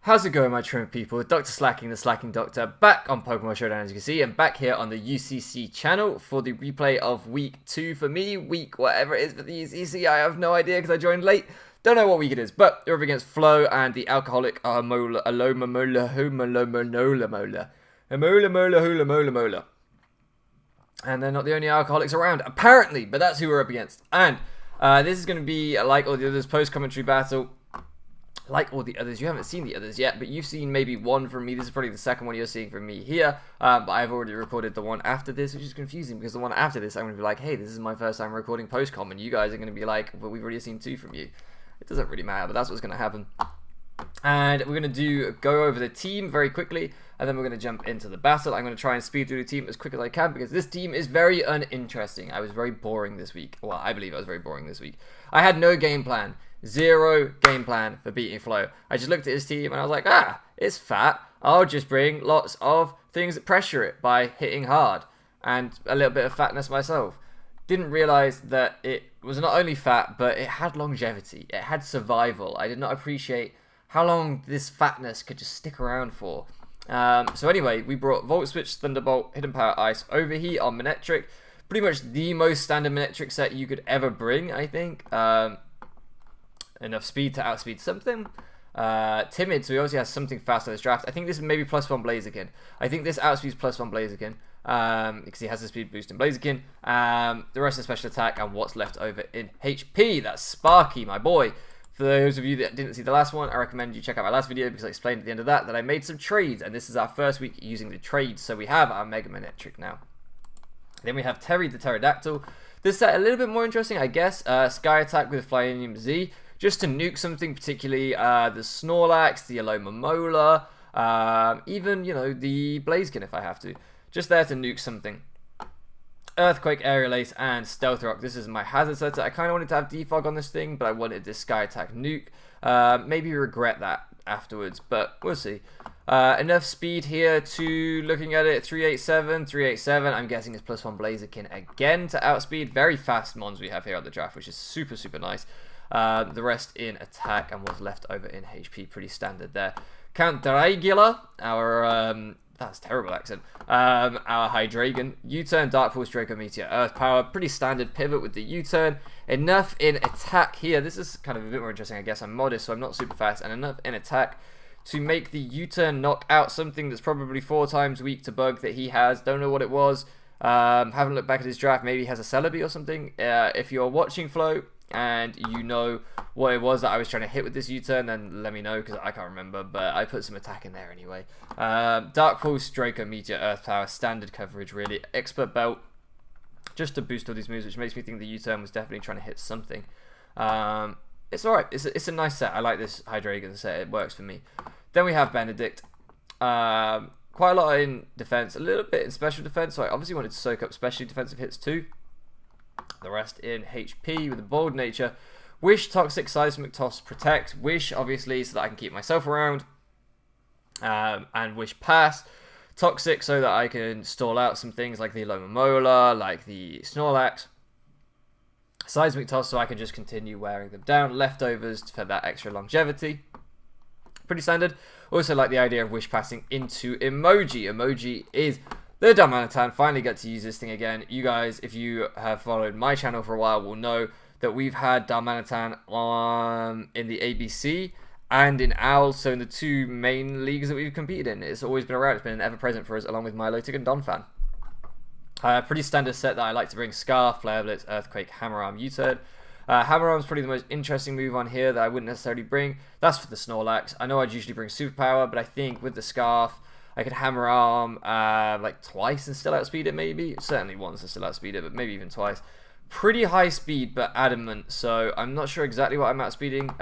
How's it going, my trim people? DrSlaking, the Slacking Doctor, back on Pokemon Showdown, as you can see, and back here on the UCC channel for the replay of week 2 for me, week whatever it is for the UCC, I have no idea because I joined late. Don't know what week it is, but we're up against Flo and the alcoholic Alomamola, Hula. And they're not the only alcoholics around, apparently, but that's who we're up against. And this is going to be, like all the others, post-commentary battle. Like all the others, you haven't seen the others yet, but you've seen maybe one from me. This is probably the second one you're seeing from me here, but I've already recorded the one after this, which is confusing, because the one after this, I'm going to be like, hey, this is my first time recording post-com, and you guys are going to be like, well, we've already seen 2 from you. It doesn't really matter, but that's what's going to happen. And we're going to go over the team very quickly, and then we're going to jump into the battle. I'm going to try and speed through the team as quick as I can, because this team is very uninteresting. I was very boring this week. Well, I believe I was very boring this week. I had no game plan. Zero game plan for beating Flo. I just looked at his team and I was like, it's fat. I'll just bring lots of things that pressure it by hitting hard. And a little bit of fatness myself. Didn't realize that it was not only fat, but it had longevity. It had survival. I did not appreciate how long this fatness could just stick around for. So anyway, we brought Volt Switch, Thunderbolt, Hidden Power, Ice, Overheat on Manectric. Pretty much the most standard Manectric set you could ever bring, I think. Enough speed to outspeed something. Timid, so he obviously has something fast on his draft. I think this is maybe +1 Blaziken. I think this outspeeds +1 Blaziken. Because he has the speed boost in Blaziken. The rest of special attack and what's left over in HP. That's Sparky, my boy. For those of you that didn't see the last one, I recommend you check out my last video because I explained at the end of that I made some trades. And this is our first week using the trades. So we have our Mega Manectric now. Then we have Terry the Pterodactyl. This set a little bit more interesting, I guess. Sky Attack with Flyinium Z. Just to nuke something, particularly the Snorlax, the Alomamola, even, you know, the Blaziken if I have to. Just there to nuke something. Earthquake, Aerial Ace, and Stealth Rock. This is my hazard setter. I kind of wanted to have Defog on this thing, but I wanted this Sky Attack nuke. Maybe regret that afterwards, but we'll see. Enough speed here to, looking at it, 387. I'm guessing it's +1 Blaziken again to outspeed. Very fast mons we have here at the draft, which is super, super nice. The rest in attack and what's left over in HP, pretty standard there. Count Dragula, our that's a terrible accent. Our Hydreigon, U-turn, Dark Pulse, Draco Meteor, Earth Power, pretty standard pivot with the U-turn. Enough in attack here. This is kind of a bit more interesting, I guess. I'm modest, so I'm not super fast, and enough in attack to make the U-turn knock out something that's probably 4 times weak to bug that he has. Don't know what it was. Haven't looked back at his draft. Maybe he has a Celebi or something. If you're watching Flo and you know what it was that I was trying to hit with this U-turn, then let me know because I can't remember, but I put some attack in there anyway. Dark Pulse, Draco Meteor, Earth Power, standard coverage really. Expert Belt, just to boost all these moves, which makes me think the U-turn was definitely trying to hit something. It's alright, it's a nice set. I like this Hydreigon set, it works for me. Then we have Benedict. Quite a lot in defense, a little bit in special defense, so I obviously wanted to soak up specially defensive hits too. The rest in HP with a bold nature. Wish, Toxic, Seismic Toss, Protect. Wish, obviously, so that I can keep myself around. And Wish Pass. Toxic, so that I can stall out some things like the Alomamola, like the Snorlax. Seismic Toss, so I can just continue wearing them down. Leftovers for that extra longevity. Pretty standard. Also like the idea of Wish Passing into Emoji. Emoji is the Darmanitan. Finally get to use this thing again. You guys, if you have followed my channel for a while, will know that we've had Darmanitan in the ABC and in OWL, so in the 2 main leagues that we've competed in. It's always been around. It's been ever-present for us, along with Milotic and Donphan. Pretty standard set that I like to bring. Scarf, Flare Blitz, Earthquake, Hammer Arm, U-turn. Hammer Arm is probably the most interesting move on here that I wouldn't necessarily bring. That's for the Snorlax. I know I'd usually bring Superpower, but I think with the Scarf, I could Hammer Arm like twice and still outspeed it, maybe. Certainly once and still outspeed it, but maybe even twice. Pretty high speed, but adamant, so I'm not sure exactly what I'm outspeeding.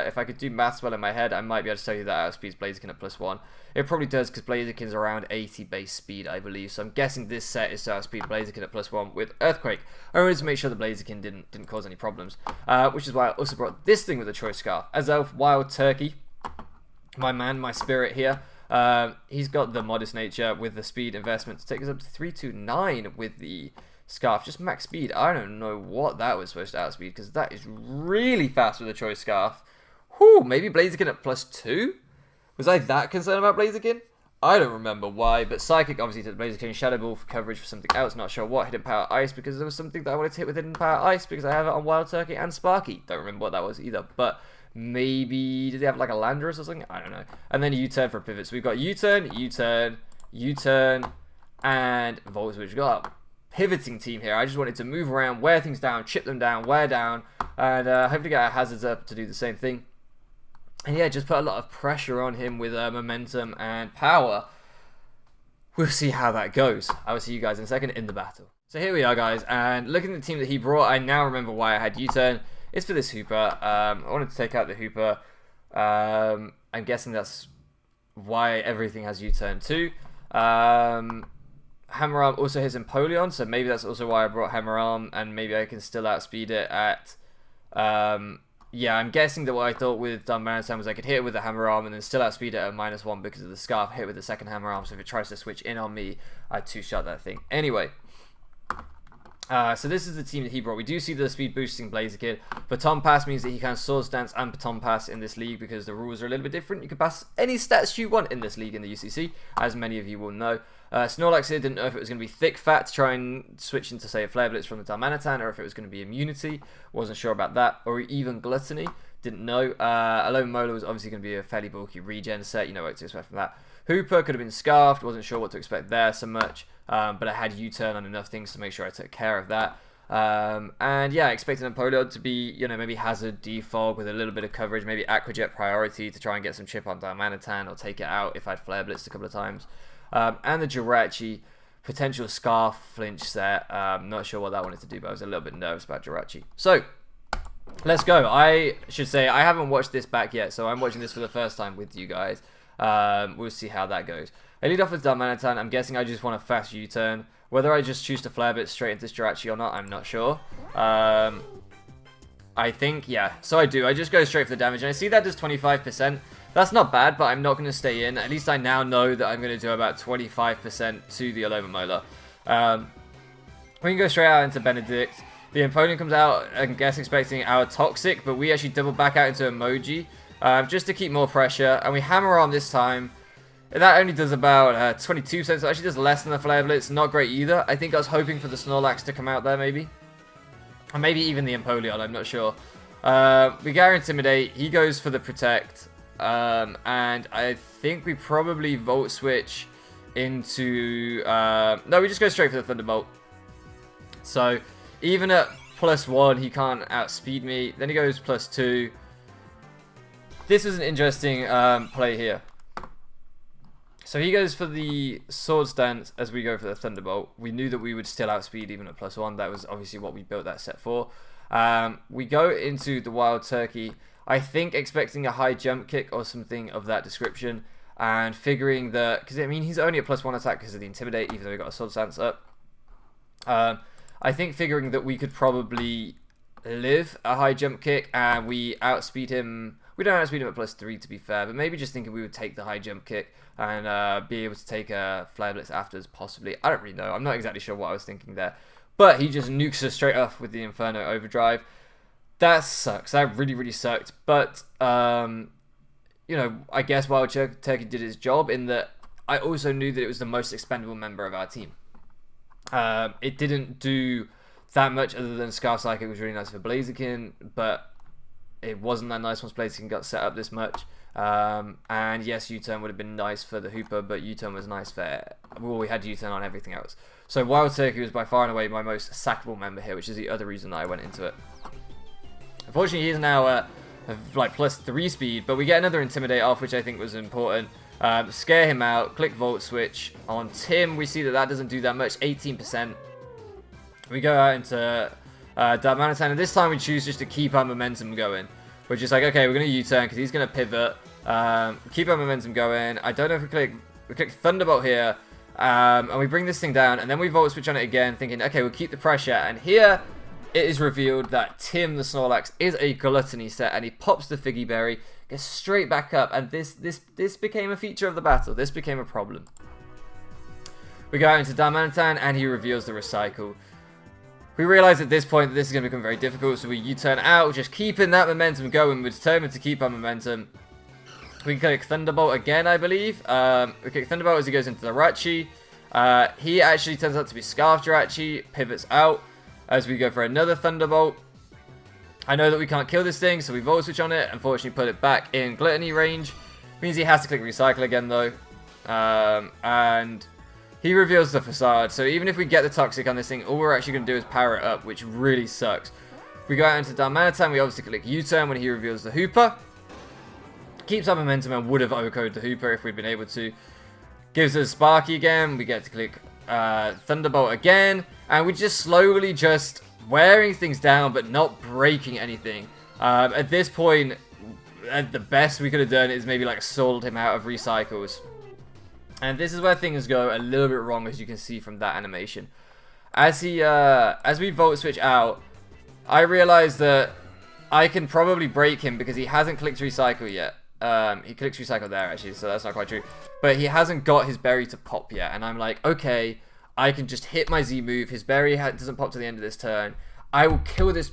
If I could do maths well in my head, I might be able to tell you that outspeeds Blaziken at +1. It probably does, because Blaziken's around 80 base speed, I believe, so I'm guessing this set is to outspeed Blaziken at +1 with Earthquake. I wanted to make sure the Blaziken didn't cause any problems, which is why I also brought this thing with the Choice Scarf. Azelf, Wild Turkey, my man, my spirit here. He's got the modest nature with the speed investment to take us up to 329 with the Scarf. Just max speed. I don't know what that was supposed to outspeed, because that is really fast with the Choice Scarf. Whew, maybe Blaziken at +2? Was I that concerned about Blaziken? I don't remember why, but Psychic obviously took Blaziken Shadow Ball for coverage for something else. Not sure what. Hidden Power Ice because there was something that I wanted to hit with Hidden Power Ice because I have it on Wild Turkey and Sparky. Don't remember what that was either, but maybe did they have like a Landorus or something? I don't know. And then a U-turn for a pivot. So we've got U-turn, U-turn, U-turn, and Volt Switch. We've got a pivoting team here. I just wanted to move around, wear things down, chip them down, wear down, and hopefully get our hazards up to do the same thing. And yeah, just put a lot of pressure on him with momentum and power. We'll see how that goes. I will see you guys in a second in the battle. So here we are, guys, and looking at the team that he brought, I now remember why I had U-turn. It's for this Hooper. I wanted to take out the Hooper. I'm guessing that's why everything has U-turn too. Hammer Arm also hits Empoleon, so maybe that's also why I brought Hammer Arm, and maybe I can still outspeed it at... yeah, I'm guessing that what I thought with Darmanitan was I could hit it with the Hammer Arm and then still outspeed it at -1 because of the Scarf, hit with the second Hammer Arm, so if it tries to switch in on me, I'd two-shot that thing. Anyway, so this is the team that he brought. We do see the speed boosting Blaziken. Baton Pass means that he can Swords Dance and Baton Pass in this league because the rules are a little bit different. You can pass any stats you want in this league in the UCC, as many of you will know. Snorlax here didn't know if it was going to be Thick Fat to try and switch into, say, a Flare Blitz from the Darmanitan, or if it was going to be Immunity. Wasn't sure about that. Or even Gluttony. Didn't know. Alomamola was obviously going to be a fairly bulky regen set. You know what to expect from that. Hooper could have been Scarfed. Wasn't sure what to expect there so much. But I had U-turn on enough things to make sure I took care of that. And yeah, expecting Empoleon to be, you know, maybe Hazard, Defog with a little bit of coverage, maybe Aquajet priority to try and get some chip on Darmanitan or take it out if I'd Flare Blitzed a couple of times. And the Jirachi, potential Scarf flinch set. Not sure what that wanted to do, but I was a little bit nervous about Jirachi. So, let's go. I should say, I haven't watched this back yet, so I'm watching this for the first time with you guys. We'll see how that goes. I lead off with Darmanitan. I'm guessing I just want a fast U-turn. Whether I just choose to Flare Blitz straight into this Jirachi or not, I'm not sure. I think, yeah. So I do. I just go straight for the damage, and I see that does 25%. That's not bad, but I'm not going to stay in. At least I now know that I'm going to do about 25% to the Alomamola. We can go straight out into Benedict. The opponent comes out, I guess, expecting our Toxic, but we actually double back out into Emoji just to keep more pressure. And we Hammer Arm this time. That only does about 22%, so it actually does less than the Flare Blitz. Not great either. I think I was hoping for the Snorlax to come out there, maybe. Or maybe even the Empoleon, I'm not sure. We go Intimidate. He goes for the Protect. And I think we probably Volt Switch into... no, we just go straight for the Thunderbolt. So, even at +1, he can't outspeed me. Then he goes +2. This is an interesting play here. So he goes for the Swords Dance as we go for the Thunderbolt. We knew that we would still outspeed even at +1. That was obviously what we built that set for. We go into the Wild Turkey, I think expecting a high jump kick or something of that description. And figuring that, because I mean he's only at +1 attack because of the Intimidate, even though we got a Swords Dance up. I think figuring that we could probably live a high jump kick and we outspeed him. We don't outspeed him at +3 to be fair, but maybe just thinking we would take the high jump kick and be able to take a Flare Blitz after possibly. I don't really know. I'm not exactly sure what I was thinking there. But he just nukes us straight off with the Inferno Overdrive. That sucks. That really, really sucked. But, you know, I guess Wild Turkey did his job in that I also knew that it was the most expendable member of our team. It didn't do that much other than Scarf Psychic was really nice for Blaziken, but it wasn't that nice once Blaziken got set up this much. And yes, U-turn would have been nice for the Hooper, but U-turn was nice for... Well, we had U-turn on everything else. So Wild Turkey was by far and away my most sackable member here, which is the other reason that I went into it. Unfortunately, he is now like +3 speed, but we get another Intimidate off, which I think was important. Scare him out, click Volt Switch. On Tim, we see that that doesn't do that much, 18%. We go out into Darmanitan, and this time we choose just to keep our momentum going. We're just like, okay, we're going to U-turn because he's going to pivot. Keep our momentum going. I don't know if we click Thunderbolt here, and we bring this thing down, and then we Volt Switch on it again, thinking, okay, we'll keep the pressure. And here it is revealed that Tim the Snorlax is a Gluttony set, and he pops the Figgy Berry, gets straight back up, and this became a feature of the battle. This became a problem. We go out into Darmanitan, and he reveals the Recycle. We realize at this point that this is going to become very difficult, so we U-turn out, just keeping that momentum going. We're determined to keep our momentum. We can click Thunderbolt again, I believe. We click Thunderbolt as he goes into the Jirachi. He actually turns out to be Scarf Jirachi, pivots out as we go for another Thunderbolt. I know that we can't kill this thing, so we Volt Switch on it. Unfortunately, put it back in Gluttony range. Means he has to click Recycle again, though. And he reveals the Facade. So even if we get the Toxic on this thing, all we're actually going to do is power it up, which really sucks. We go out into Darmanitan. We obviously click U-turn when he reveals the Hooper. Keeps our momentum and would have OHKO'd the Hooper if we'd been able to. Gives us Sparky again. We get to click Thunderbolt again. And we're just slowly just wearing things down but not breaking anything. At this point, at the best we could have done is maybe like sold him out of recycles. And this is where things go a little bit wrong, as you can see from that animation. As we Volt Switch out, I realize that I can probably break him because he hasn't clicked Recycle yet. He clicks Recycle there, actually, so that's not quite true. But he hasn't got his berry to pop yet. And I'm like, okay, I can just hit my Z move. His berry doesn't pop to the end of this turn. I will kill this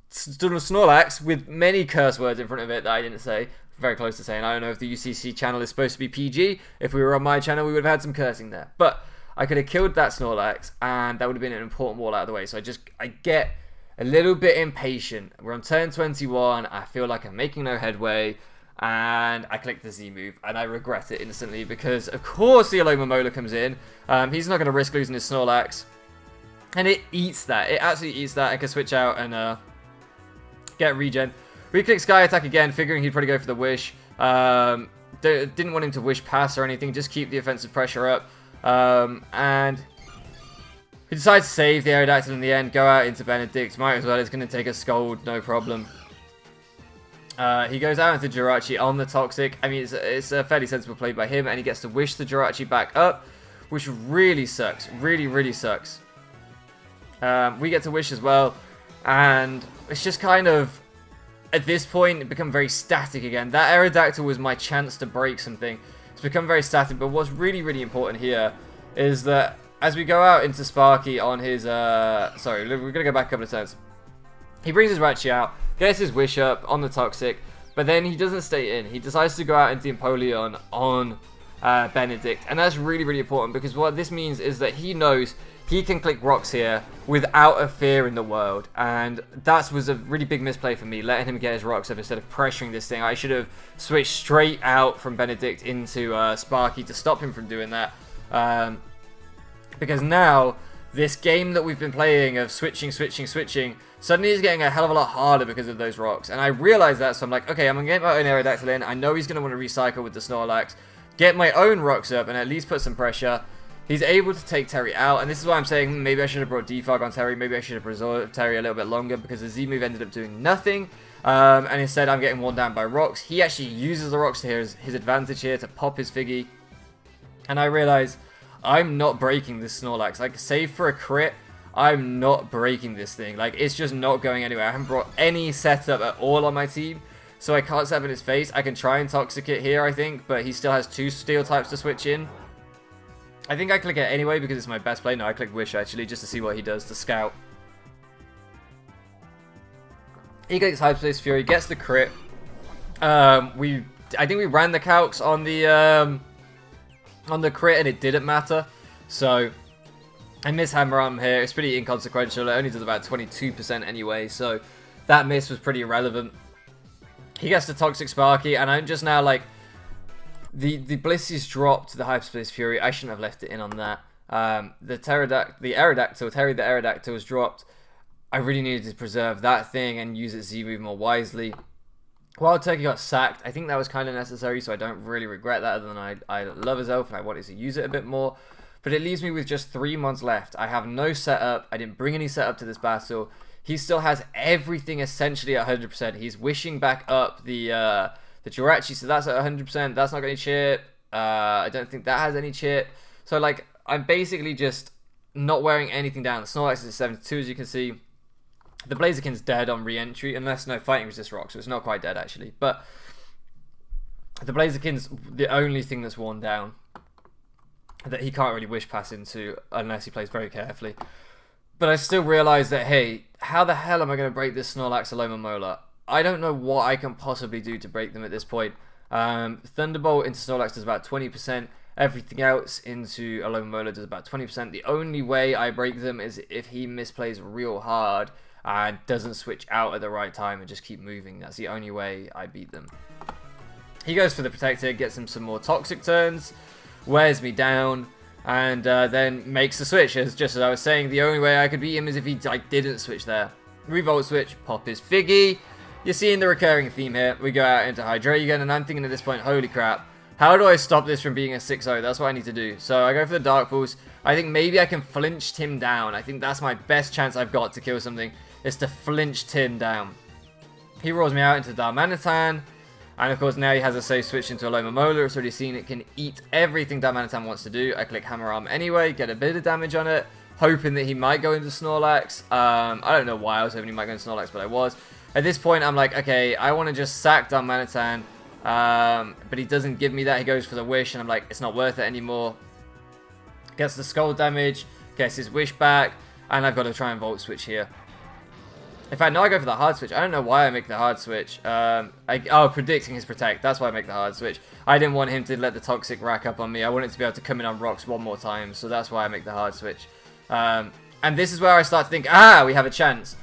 Snorlax with many curse words in front of it that I didn't say. Very close to saying. I don't know if the UCC channel is supposed to be PG. If we were on my channel, we would have had some cursing there. But I could have killed that Snorlax, and that would have been an important wall out of the way. So I get a little bit impatient. We're on turn 21. I feel like I'm making no headway. And I click the Z move, and I regret it instantly because, of course, the Alomamola comes in. He's not going to risk losing his Snorlax. And it eats that. It absolutely eats that. I can switch out and get regen. We click Sky Attack again, figuring he'd probably go for the Wish. Didn't want him to Wish Pass or anything, just keep the offensive pressure up. And he decides to save the Aerodactyl in the end, go out into Benedict. Might as well, it's going to take a Scold, no problem. He goes out into Jirachi on the Toxic. I mean, it's a fairly sensible play by him, and he gets to Wish the Jirachi back up, which really sucks. Really, really sucks. We get to Wish as well, and it's just kind of, at this point, it become very static again. That Aerodactyl was my chance to break something. It's become very static, but what's really, really important here is that as we go out into Sparky on his, sorry, we're going to go back a couple of turns. He brings his Rachi out, gets his Wish up on the Toxic, but then he doesn't stay in. He decides to go out into Empoleon on Benedict, and that's really, really important because what this means is that he knows he can click rocks here without a fear in the world, and that was a really big misplay for me, letting him get his rocks up instead of pressuring this thing. I should have switched straight out from Benedict into Sparky to stop him from doing that, because now this game that we've been playing of switching, suddenly is getting a hell of a lot harder because of those rocks. And I realize that, so I'm like, okay, I'm going to get my own Aerodactyl in. I know he's going to want to recycle with the Snorlax. Get my own rocks up and at least put some pressure. He's able to take Terry out. And this is why I'm saying maybe I should have brought Defog on Terry. Maybe I should have preserved Terry a little bit longer because the Z move ended up doing nothing. And instead I'm getting worn down by rocks. He actually uses the rocks to his advantage here to pop his Figgy. And I realize I'm not breaking this Snorlax. Like, save for a crit, I'm not breaking this thing. Like, it's just not going anywhere. I haven't brought any setup at all on my team, so I can't set up in his face. I can try and Toxic it here, I think, but he still has 2 Steel types to switch in. I think I click it anyway because it's my best play. No, I click Wish, actually, just to see what he does to scout. He clicks Hyperspace Fury, gets the crit. I think we ran the calcs on the crit, and it didn't matter. So I miss Hammer Arm here. It's pretty inconsequential. It only does about 22% anyway, so that miss was pretty irrelevant. He gets the Toxic Sparky, and I'm just now like, the Blissey's dropped the Hyperspace Fury. I shouldn't have left it in on that. The Terry the Aerodactyl was dropped. I really needed to preserve that thing and use its Z move more wisely. Wild Turkey got sacked. I think that was kind of necessary, so I don't really regret that, other than I love his elf and I wanted to use it a bit more. But it leaves me with just 3 months left. I have no setup. I didn't bring any setup to this battle. He still has everything essentially at 100%. He's wishing back up the Jirachi, so that's at 100%. That's not going to chip. I don't think that has any chip. So, like, I'm basically just not wearing anything down. The Snorlax is at 72, as you can see. The Blaziken's dead on re-entry, unless no fighting resist rock, so it's not quite dead, actually. But the Blaziken's the only thing that's worn down that he can't really Wish Pass into unless he plays very carefully. But I still realise that, hey, how the hell am I going to break this Snorlax Alomamola? I don't know what I can possibly do to break them at this point. Thunderbolt into Snorlax does about 20%. Everything else into Alomamola does about 20%. The only way I break them is if he misplays real hard and doesn't switch out at the right time and just keep moving. That's the only way I beat them. He goes for the Protector, gets him some more Toxic turns, wears me down, and then makes the switch. Just as I was saying, the only way I could beat him is if he didn't switch there. Revolt switch, pop his Figgy. You're seeing the recurring theme here. We go out into Hydreigon, and I'm thinking at this point, holy crap, how do I stop this from being a 6-0? That's what I need to do. So I go for the Dark Pulse. I think maybe I can flinch Tim down. I think that's my best chance I've got to kill something, is to flinch Tim down. He rolls me out into Darmanitan. And of course now he has a safe switch into Alomamola. It's already seen it can eat everything Darmanitan wants to do. I click Hammer Arm anyway, get a bit of damage on it, hoping that he might go into Snorlax. I don't know why I was hoping he might go into Snorlax, but I was. At this point I'm like, okay, I want to just sack Darmanitan. But he doesn't give me that. He goes for the Wish, and I'm like, it's not worth it anymore. Gets the Skull damage, gets his Wish back, and I've got to try and Volt Switch here. In fact, no, I go for the hard switch. I don't know why I make the hard switch. Predicting his Protect. That's why I make the hard switch. I didn't want him to let the Toxic rack up on me. I wanted to be able to come in on rocks one more time. So that's why I make the hard switch. And this is where I start to think, we have a chance.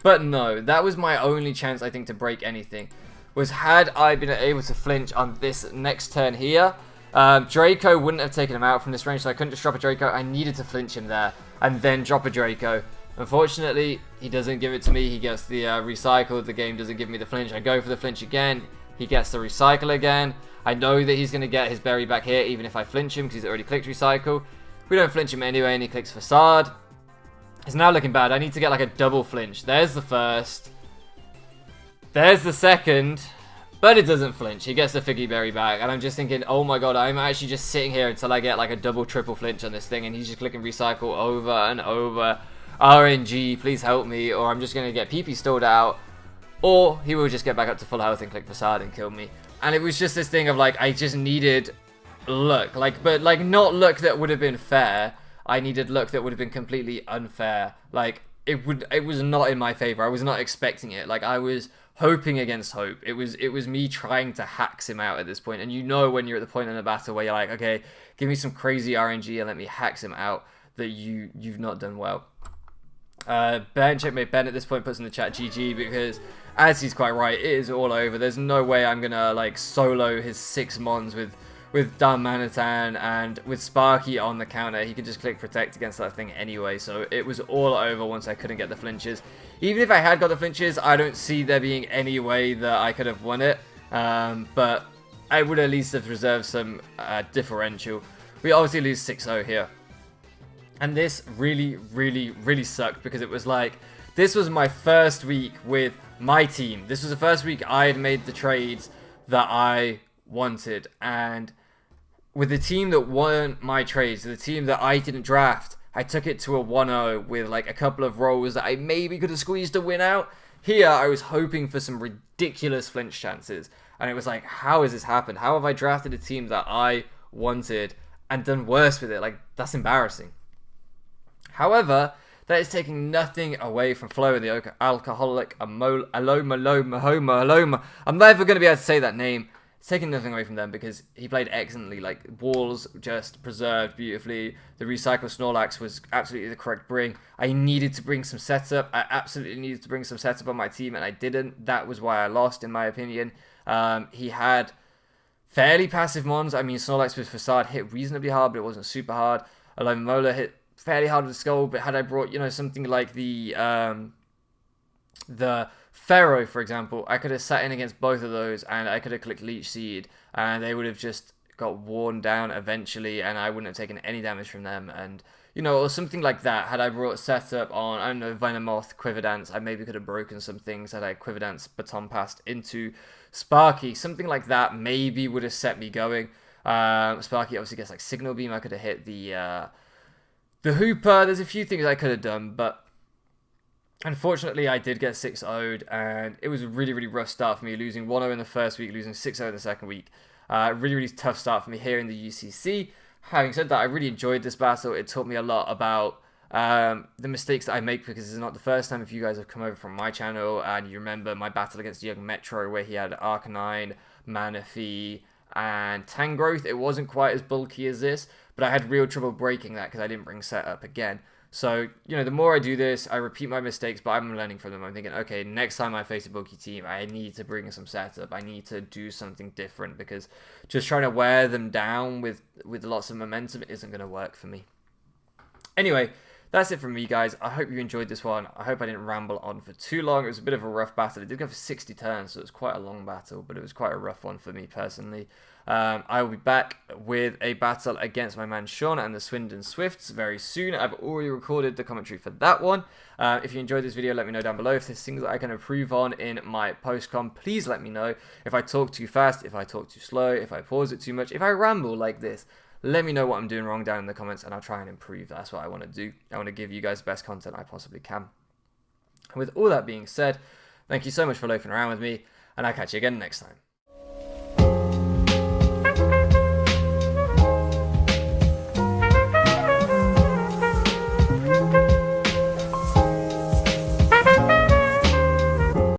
But no, that was my only chance, I think, to break anything. Was had I been able to flinch on this next turn here, Draco wouldn't have taken him out from this range. So I couldn't just drop a Draco. I needed to flinch him there and then drop a Draco. Unfortunately, he doesn't give it to me. He gets the recycle. The game doesn't give me the flinch. I go for the flinch again. He gets the recycle again. I know that he's going to get his berry back here, even if I flinch him, because he's already clicked recycle. We don't flinch him anyway, and he clicks Facade. It's now looking bad. I need to get like a double flinch. There's the first. There's the second. But it doesn't flinch. He gets the Figgy Berry back. And I'm just thinking, oh my god, I'm actually just sitting here until I get like a double, triple flinch on this thing. And he's just clicking recycle over and over. RNG, please help me, or I'm just going to get PP stalled out, or he will just get back up to full health and click Facade and kill me. And it was just this thing of like, I just needed luck, but not luck that would have been fair. I needed luck that would have been completely unfair. Like, it was not in my favor. I was not expecting it. Like, I was hoping against hope. It was me trying to hax him out at this point. And you know when you're at the point in the battle where you're like, okay, give me some crazy RNG and let me hax him out, that you've not done well. Checkmate Ben at this point puts in the chat GG, because as he's quite right, it is all over. There's no way I'm gonna like solo his 6 mons with Darmanitan, and with Sparky on the counter he could just click Protect against that thing anyway. So it was all over once I couldn't get the flinches. Even if I had got the flinches, I don't see there being any way that I could have won it, but I would at least have reserved some differential. We obviously lose 6-0 here. And this really, really, really sucked, because it was like, this was my first week with my team. This was the first week I had made the trades that I wanted. And with the team that weren't my trades, the team that I didn't draft, I took it to a 1-0 with like a couple of rolls that I maybe could have squeezed a win out. Here, I was hoping for some ridiculous flinch chances. And it was like, how has this happened? How have I drafted a team that I wanted and done worse with it? Like, that's embarrassing. However, that is taking nothing away from Flo and the alcoholic Aloma. I'm never going to be able to say that name. It's taking nothing away from them, because he played excellently. Like, walls just preserved beautifully. The recycle Snorlax was absolutely the correct bring. I needed to bring some setup. I absolutely needed to bring some setup on my team, and I didn't. That was why I lost, in my opinion. He had fairly passive mons. I mean, Snorlax with Facade hit reasonably hard, but it wasn't super hard. Alomamola hit fairly hard with the Skull, but had I brought, something like the Pharaoh, for example, I could have sat in against both of those, and I could have clicked Leech Seed, and they would have just got worn down eventually, and I wouldn't have taken any damage from them. And, or something like that. Had I brought setup on, I don't know, Venomoth, Quiverdance, I maybe could have broken some things. Had I Quiverdance baton passed into Sparky, something like that maybe would have set me going. Sparky obviously gets like Signal Beam. I could have hit the Hooper. There's a few things I could have done, but unfortunately I did get 6-0'd, and it was a really, really rough start for me, losing 1-0 in the first week, losing 6-0 in the second week. Really, really tough start for me here in the UCC. Having said that, I really enjoyed this battle. It taught me a lot about the mistakes that I make, because this is not the first time. If you guys have come over from my channel and you remember my battle against Young Metro, where he had Arcanine, Manaphy, and Tangrowth. It wasn't quite as bulky as this, but I had real trouble breaking that because I didn't bring setup again. So, you know, the more I do this, I repeat my mistakes, but I'm learning from them. I'm thinking, okay, next time I face a bulky team, I need to bring some setup. I need to do something different, because just trying to wear them down with lots of momentum isn't going to work for me. Anyway, that's it from me, guys. I hope you enjoyed this one. I hope I didn't ramble on for too long. It was a bit of a rough battle. It did go for 60 turns, so it was quite a long battle, but it was quite a rough one for me personally. I will be back with a battle against my man Sean and the Swindon Swifts very soon. I've already recorded the commentary for that one. If you enjoyed this video, let me know down below. If there's things that I can improve on in my post-com, please let me know. If I talk too fast, if I talk too slow, if I pause it too much, if I ramble like this, let me know what I'm doing wrong down in the comments, and I'll try and improve. That's what I want to do. I want to give you guys the best content I possibly can. And with all that being said, thank you so much for loafing around with me, and I'll catch you again next time.